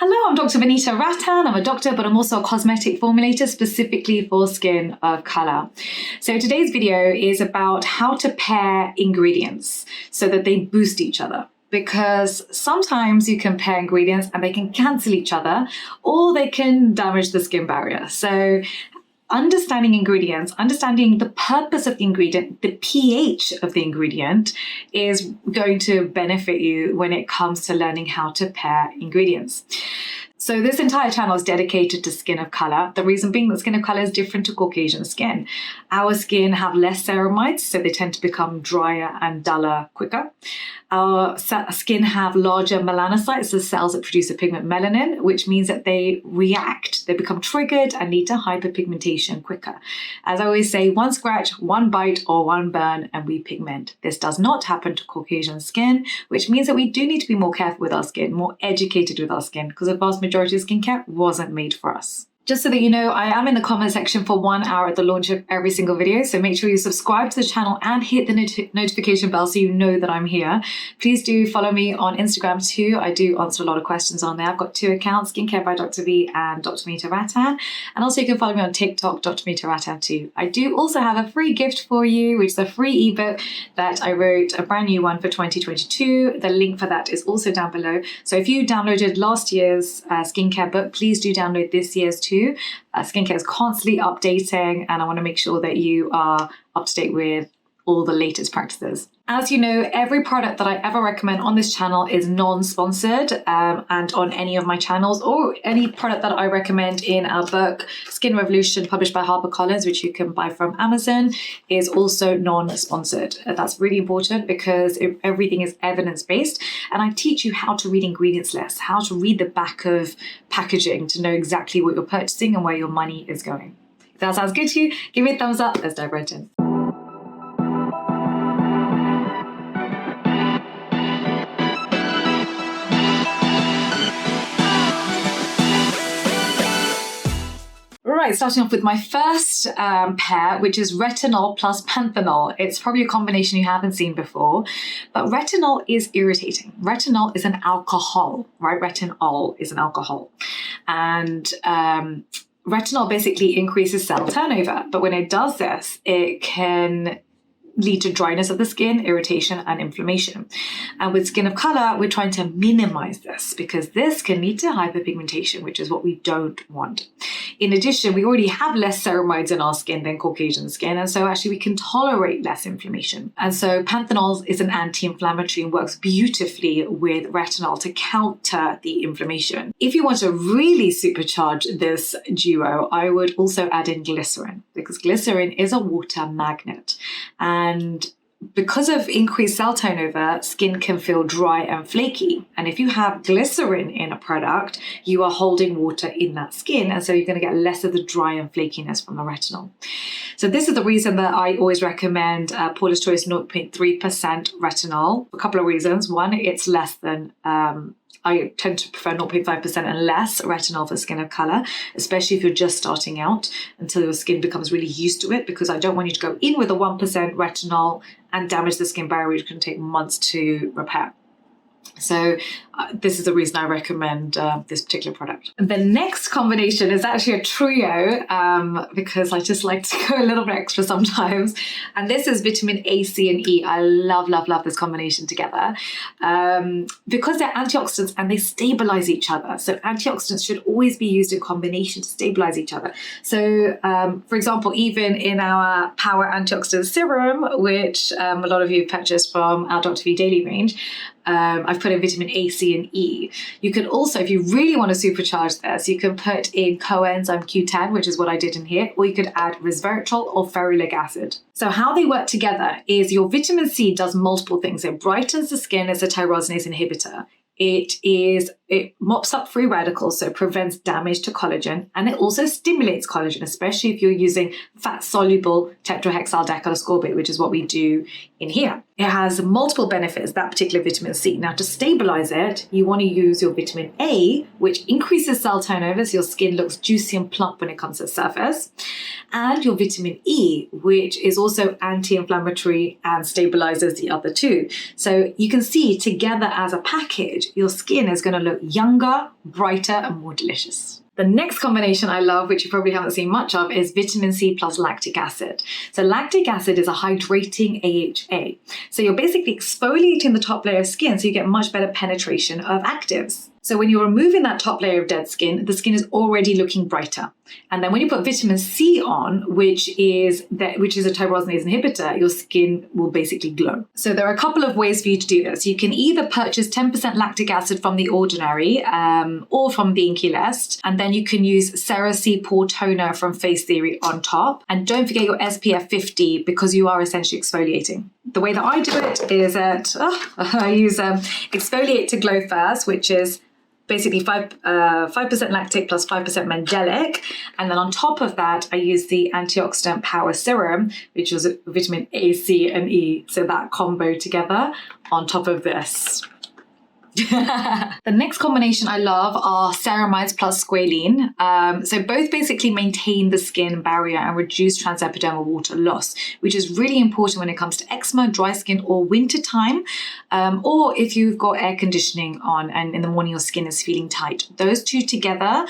Hello, I'm Dr. Vanita Rattan. I'm a doctor, but I'm also a cosmetic formulator specifically for skin of color. So today's video is about how to pair ingredients so that they boost each other. Because sometimes you can pair ingredients and they can cancel each other, or they can damage the skin barrier. So understanding ingredients, understanding the purpose of the ingredient, the pH of the ingredient is going to benefit you when it comes to learning how to pair ingredients. So this entire channel is dedicated to skin of color. The reason being that skin of color is different to Caucasian skin. Our skin have less ceramides, so they tend to become drier and duller quicker. Our skin have larger melanocytes, the cells that produce a pigment melanin, which means that they react, they become triggered and lead to hyperpigmentation quicker. As I always say, one scratch, one bite, or one burn, and we pigment. This does not happen to Caucasian skin, which means that we do need to be more careful with our skin, more educated with our skin, because the vast majority of skincare wasn't made for us. Just so that you know, I am in the comment section for 1 hour at the launch of every single video. So make sure you subscribe to the channel and hit the notification bell so you know that I'm here. Please do follow me on Instagram too. I do answer a lot of questions on there. I've got 2 accounts, Skincare by Dr. V and Dr. Vanita Rattan. And also you can follow me on TikTok, Dr. Vanita Rattan too. I do also have a free gift for you, which is a free ebook that I wrote, a brand new one for 2022. The link for that is also down below. So if you downloaded last year's skincare book, please do download this year's too. Skincare is constantly updating, and I want to make sure that you are up to date with all the latest practices. As you know, every product that I ever recommend on this channel is non-sponsored, and on any of my channels, or any product that I recommend in our book, Skin Revolution, published by HarperCollins, which you can buy from Amazon, is also non-sponsored. That's really important because everything is evidence-based, and I teach you how to read ingredients lists, how to read the back of packaging to know exactly what you're purchasing and where your money is going. If that sounds good to you, give me a thumbs up. Let's dive right in. Right, starting off with my first pair, which is retinol plus panthenol. It's probably a combination you haven't seen before, but retinol is irritating. Retinol is an alcohol, right? Retinol is an alcohol. And retinol basically increases cell turnover, but when it does this, it can lead to dryness of the skin, irritation, and inflammation. And with skin of color, we're trying to minimize this because this can lead to hyperpigmentation, which is what we don't want. In addition, we already have less ceramides in our skin than Caucasian skin, and so actually we can tolerate less inflammation. And so panthenol is an anti-inflammatory and works beautifully with retinol to counter the inflammation. If you want to really supercharge this duo, I would also add in glycerin, because glycerin is a water magnet. And because of increased cell turnover, skin can feel dry and flaky. And if you have glycerin in a product, you are holding water in that skin. And so you're going to get less of the dry and flakiness from the retinol. So this is the reason that I always recommend Paula's Choice 0.3% retinol. A couple of reasons. One, it's less than I tend to prefer 0.5% and less retinol for skin of color, especially if you're just starting out, until your skin becomes really used to it, because I don't want you to go in with a 1% retinol and damage the skin barrier, which can take months to repair. So this is the reason I recommend this particular product. The next combination is actually a trio because I just like to go a little bit extra sometimes. And this is vitamin A, C, and E. I love, love, love this combination together because they're antioxidants and they stabilize each other. So antioxidants should always be used in combination to stabilize each other. So for example, even in our Power Antioxidant Serum, which a lot of you have purchased from our Dr. V Daily range, I've put in vitamin A, C, and E. You can also, if you really want to supercharge this, you can put in coenzyme Q10, which is what I did in here, or you could add resveratrol or ferulic acid. So how they work together is your vitamin C does multiple things. It brightens the skin as a tyrosinase inhibitor. It mops up free radicals, so it prevents damage to collagen, and it also stimulates collagen, especially if you're using fat-soluble tetrahexyldecylascorbate, which is what we do in here. It has multiple benefits, that particular vitamin C. Now, to stabilize it, you want to use your vitamin A, which increases cell turnover, so your skin looks juicy and plump when it comes to the surface, and your vitamin E, which is also anti-inflammatory and stabilizes the other two. So you can see together as a package, your skin is going to look look younger, brighter, and more delicious. The next combination I love, which you probably haven't seen much of, is vitamin C plus lactic acid. So lactic acid is a hydrating AHA. So you're basically exfoliating the top layer of skin so you get much better penetration of actives. So when you're removing that top layer of dead skin, the skin is already looking brighter. And then when you put vitamin C on, which is a toperosinase inhibitor, your skin will basically glow. So there are a couple of ways for you to do this. You can either purchase 10% lactic acid from The Ordinary or from the Inky List, and then you can use CeraC Pore Toner from Face Theory on top. And don't forget your SPF 50 because you are essentially exfoliating. The way that I do it is that I use Exfoliate to Glow first, which is basically 5% lactic plus 5% mandelic. And then on top of that, I use the Antioxidant Power Serum, which is vitamin A, C, and E. So that combo together on top of this. The next combination I love are Ceramides plus Squalene. So both basically maintain the skin barrier and reduce transepidermal water loss, which is really important when it comes to eczema, dry skin, or winter time, or if you've got air conditioning on and in the morning your skin is feeling tight. Those two together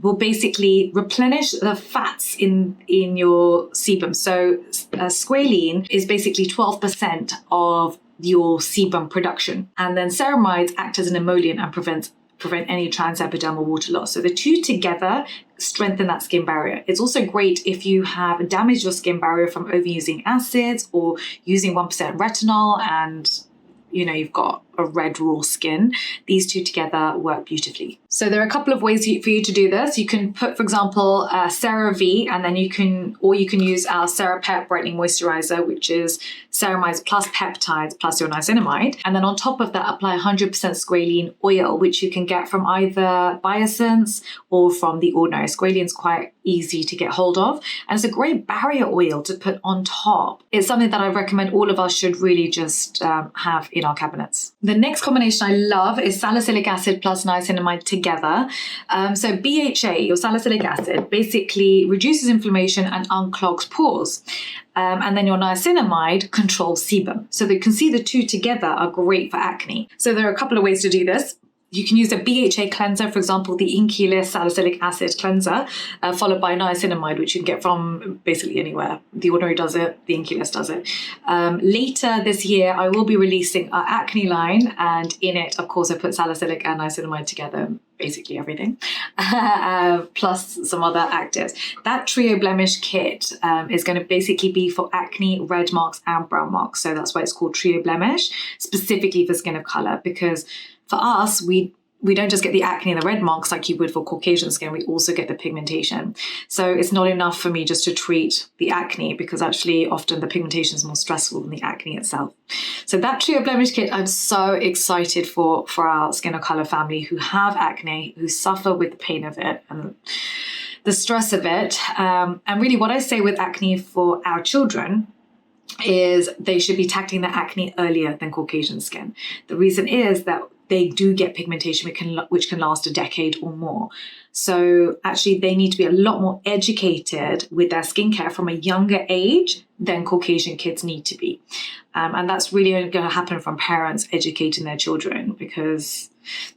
will basically replenish the fats in your sebum. So Squalene is basically 12% of your sebum production. And then ceramides act as an emollient and prevent any transepidermal water loss. So the two together strengthen that skin barrier. It's also great if you have damaged your skin barrier from overusing acids or using 1% retinol and you've got a red raw skin. These two together work beautifully. So there are a couple of ways for you to do this. You can put, for example, CeraVe, and then you can use our Cera-Pep Brightening Moisturiser, which is ceramides plus peptides plus your niacinamide. And then on top of that, apply 100% squalene oil, which you can get from either Biosense or from The Ordinary. Squalene's quite easy to get hold of, and it's a great barrier oil to put on top. It's something that I recommend all of us should really just have in our cabinets. The next combination I love is salicylic acid plus niacinamide together. So BHA, your salicylic acid, basically reduces inflammation and unclogs pores. And then your niacinamide controls sebum. So you can see the two together are great for acne. So there are a couple of ways to do this. You can use a BHA cleanser, for example, the Inky List salicylic acid cleanser, followed by niacinamide, which you can get from basically anywhere. The Ordinary does it, the Inky List does it. Later this year, I will be releasing our acne line, and in it, of course, I put salicylic and niacinamide together, basically everything, plus some other actives. That trio blemish kit is going to basically be for acne, red marks, and brown marks. So that's why it's called trio blemish, specifically for skin of color, because for us, we don't just get the acne and the red marks like you would for Caucasian skin, we also get the pigmentation. So it's not enough for me just to treat the acne, because actually often the pigmentation is more stressful than the acne itself. So that trio blemish kit, I'm so excited for our skin of color family who have acne, who suffer with the pain of it and the stress of it. And really what I say with acne for our children is they should be tackling the acne earlier than Caucasian skin. The reason is that they do get pigmentation which can last a decade or more. So actually they need to be a lot more educated with their skincare from a younger age than Caucasian kids need to be. And that's really only going to happen from parents educating their children, because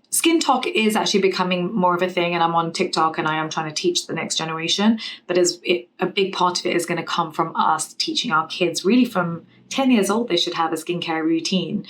skin talk is actually becoming more of a thing, and I'm on TikTok and I am trying to teach the next generation. But a big part of it is going to come from us teaching our kids. Really from 10 years old, they should have a skincare routine,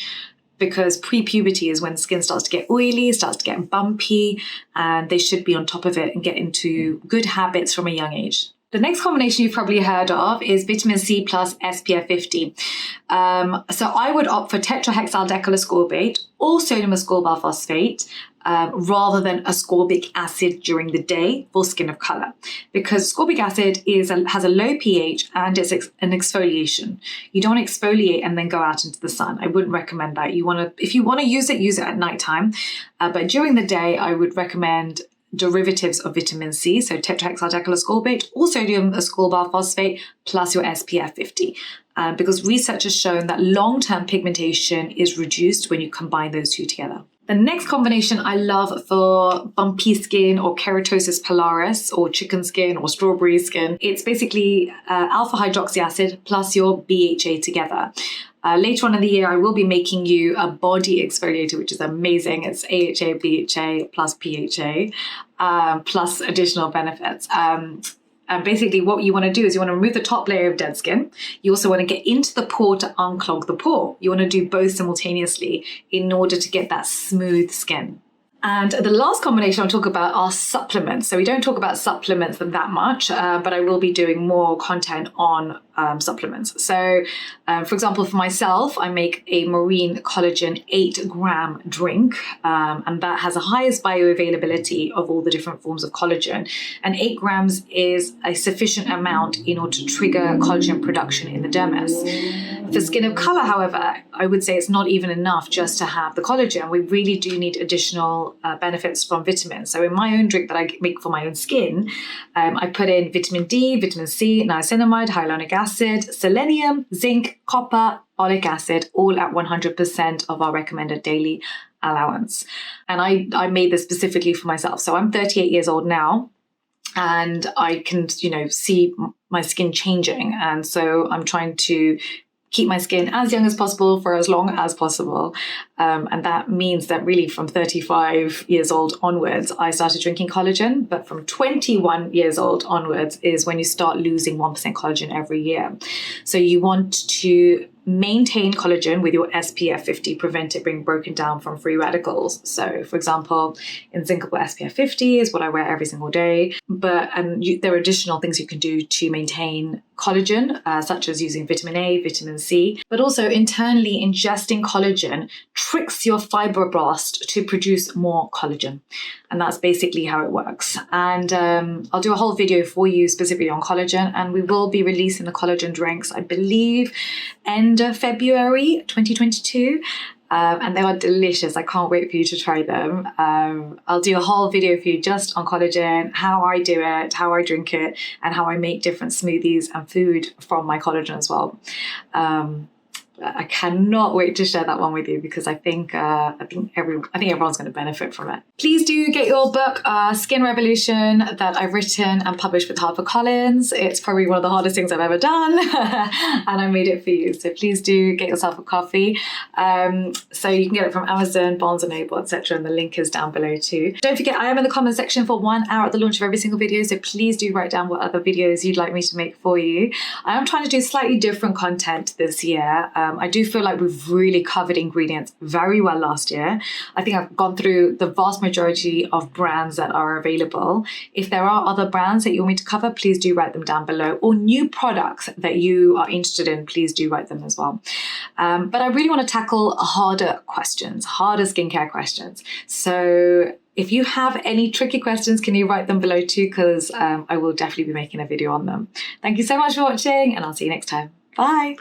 because pre-puberty is when skin starts to get oily, starts to get bumpy, and they should be on top of it and get into good habits from a young age. The next combination you've probably heard of is vitamin C plus SPF 50. So I would opt for tetrahexyldecylascorbate or sodium ascorbate phosphate rather than ascorbic acid during the day for skin of color, because ascorbic acid has a low pH and it's an exfoliation. You don't want to exfoliate and then go out into the sun. I wouldn't recommend that. If you want to use it at nighttime. But during the day, I would recommend derivatives of vitamin C, so tetrahexyldecylascorbate or sodium ascorbate phosphate plus your SPF 50, because research has shown that long-term pigmentation is reduced when you combine those two together. The next combination I love for bumpy skin or keratosis pilaris or chicken skin or strawberry skin, it's basically alpha hydroxy acid plus your BHA together. Later on in the year, I will be making you a body exfoliator, which is amazing. It's AHA, BHA plus PHA plus additional benefits. And basically what you want to do is you want to remove the top layer of dead skin. You also want to get into the pore to unclog the pore. You want to do both simultaneously in order to get that smooth skin. And the last combination I'll talk about are supplements. So we don't talk about supplements that much, but I will be doing more content on supplements. So for example, for myself, I make a marine collagen 8-gram drink, and that has the highest bioavailability of all the different forms of collagen. And 8 grams is a sufficient amount in order to trigger collagen production in the dermis. For skin of color, however, I would say it's not even enough just to have the collagen. We really do need additional benefits from vitamins. So in my own drink that I make for my own skin, I put in vitamin D, vitamin C, niacinamide, hyaluronic acid, selenium, zinc, copper, oleic acid, all at 100% of our recommended daily allowance. And I made this specifically for myself. So I'm 38 years old now, and I can, see my skin changing. And so I'm trying to keep my skin as young as possible for as long as possible. And that means that really from 35 years old onwards, I started drinking collagen. But from 21 years old onwards is when you start losing 1% collagen every year. So you want to maintain collagen with your SPF 50, prevent it being broken down from free radicals. So for example, Inzincable SPF 50 is what I wear every single day. But there are additional things you can do to maintain collagen, such as using vitamin A, vitamin C, but also internally ingesting collagen tricks your fibroblast to produce more collagen. And that's basically how it works. And I'll do a whole video for you specifically on collagen, and we will be releasing the collagen drinks, I believe, end of February 2022. And they are delicious. I can't wait for you to try them. I'll do a whole video for you just on collagen, how I do it, how I drink it, and how I make different smoothies and food from my collagen as well. I cannot wait to share that one with you because I think everyone's going to benefit from it. Please do get your book, Skin Revolution, that I've written and published with HarperCollins. It's probably one of the hardest things I've ever done, and I made it for you. So please do get yourself a copy. So you can get it from Amazon, Barnes & Noble, etc. And the link is down below too. Don't forget, I am in the comment section for 1 hour at the launch of every single video. So please do write down what other videos you'd like me to make for you. I am trying to do slightly different content this year. I do feel like we've really covered ingredients very well last year. I think I've gone through the vast majority of brands that are available. If there are other brands that you want me to cover, please do write them down below. Or new products that you are interested in, please do write them as well. But I really want to tackle harder questions, harder skincare questions. So if you have any tricky questions, can you write them below too? Because I will definitely be making a video on them. Thank you so much for watching, and I'll see you next time. Bye.